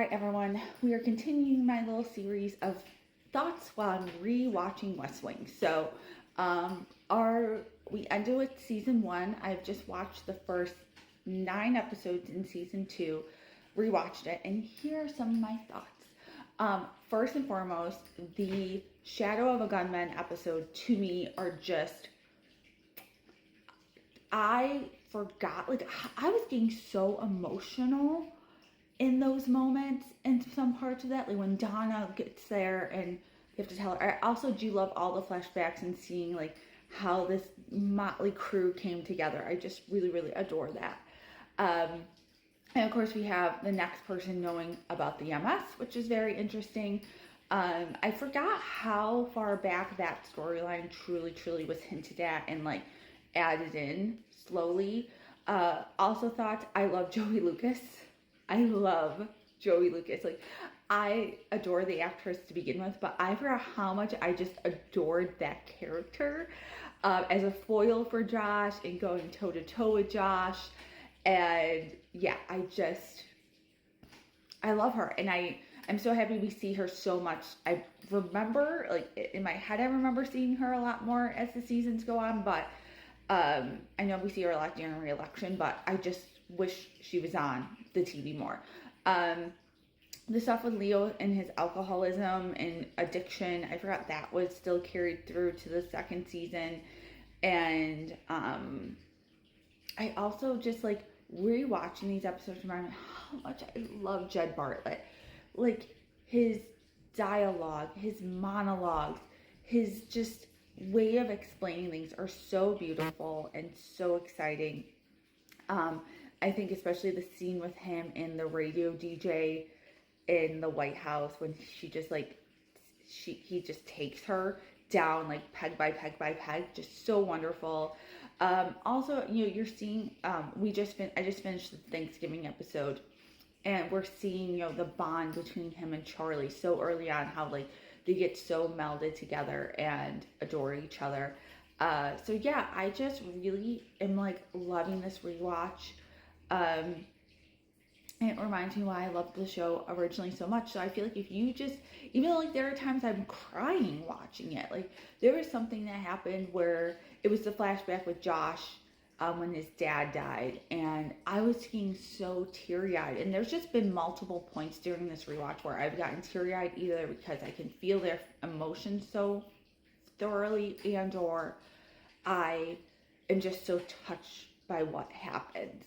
Alright everyone, we are continuing my little series of thoughts while I'm re-watching West Wing. So, we ended with season 1. I've just watched the first 9 episodes in season 2, rewatched it, and here are some of my thoughts. First and foremost, the Shadow of a Gunman episode to me are just, I forgot, like, I was getting so emotional in those moments in some parts of that, like when Donna gets there and you have to tell her. I also do love all the flashbacks and seeing like how this motley crew came together. I just really, really adore that. And of course we have the next person knowing about the MS, which is very interesting. I forgot how far back that storyline truly was hinted at and like added in slowly. Also thought I love Joey Lucas. I love Joey Lucas. Like, I adore the actress to begin with, but I forgot how much I just adored that character as a foil for Josh and going toe to toe with Josh. And yeah, I love her, and I'm so happy we see her so much. I remember, like in my head, I remember seeing her a lot more as the seasons go on, but I know we see her a lot during re-election, but I just wish she was on the TV more. The stuff with Leo and his alcoholism and addiction, I forgot that was still carried through to the second season. And I also just like rewatching these episodes remind me how much I love Jed Bartlett. Like his dialogue, his monologues, his just way of explaining things are so beautiful and so exciting. I think especially the scene with him and the radio DJ in the White House when she just like he just takes her down like peg by peg by peg, just so wonderful. Also, you're seeing I just finished the Thanksgiving episode, and we're seeing the bond between him and Charlie so early on, how like they get so melded together and adore each other. So yeah, I just really am like loving this rewatch. And it reminds me why I loved the show originally so much. So I feel like if you just, even though like there are times I'm crying watching it, like there was something that happened where it was the flashback with Josh when his dad died, and I was getting so teary-eyed. And there's just been multiple points during this rewatch where I've gotten teary-eyed either because I can feel their emotions so thoroughly, and or I am just so touched by what happens.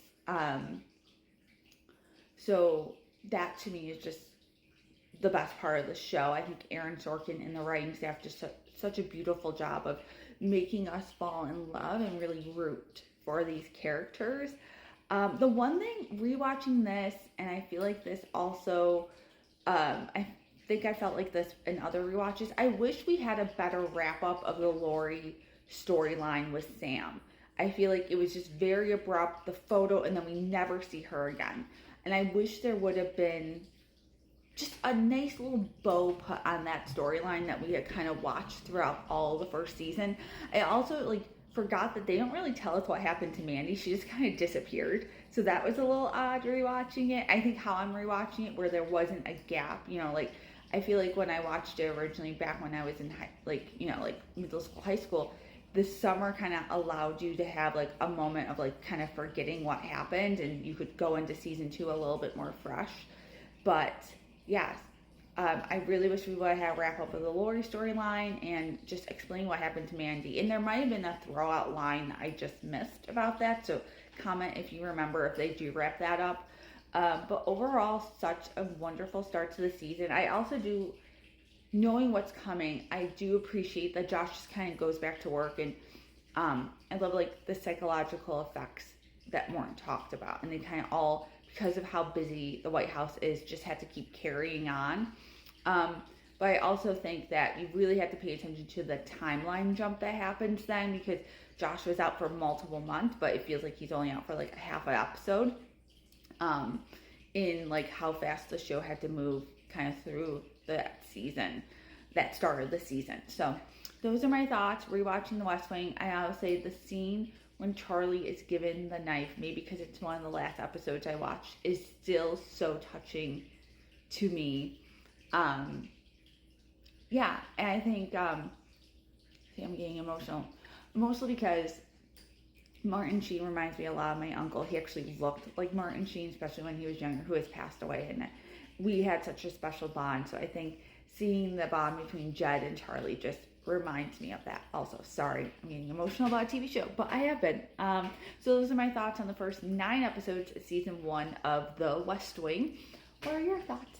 So that to me is just the best part of the show. I think Aaron Sorkin and the writing staff just such a beautiful job of making us fall in love and really root for these characters. The one thing rewatching this, and I feel like this also, I think I felt like this in other rewatches, I wish we had a better wrap up of the Lori storyline with Sam. I feel like it was just very abrupt, the photo, and then we never see her again. And I wish there would have been just a nice little bow put on that storyline that we had kind of watched throughout all the first season. I also like forgot that they don't really tell us what happened to Mandy. She just kind of disappeared. So that was a little odd rewatching it. I think how I'm rewatching it, where there wasn't a gap, like I feel like when I watched it originally back when I was in middle school, high school, the summer kind of allowed you to have like a moment of like kind of forgetting what happened, and you could go into season 2 a little bit more fresh. But yes, I really wish we would have wrap up of the Lori storyline and just explain what happened to Mandy. And there might have been a throwout line that I just missed about that, so comment if you remember if they do wrap that up. But overall, such a wonderful start to the season. I also do, knowing what's coming, I do appreciate that Josh just kind of goes back to work, and I love like the psychological effects that weren't talked about, and they kind of all, because of how busy the White House is, just had to keep carrying on. But I also think that you really have to pay attention to the timeline jump that happens then, because Josh was out for multiple months, but it feels like he's only out for like a half an episode. In like how fast the show had to move kind of through that season, that started the season. So those are my thoughts rewatching the West Wing. I would say the scene when Charlie is given the knife, maybe because it's one of the last episodes I watched, is still so touching to me. Yeah, and I think, see, I'm getting emotional. Mostly because Martin Sheen reminds me a lot of my uncle. He actually looked like Martin Sheen, especially when he was younger, who has passed away. And we had such a special bond. So I think seeing the bond between Jed and Charlie just reminds me of that also. Sorry, I'm getting emotional about a TV show, but I have been. So those are my thoughts on the first 9 episodes of season 1 of The West Wing. What are your thoughts?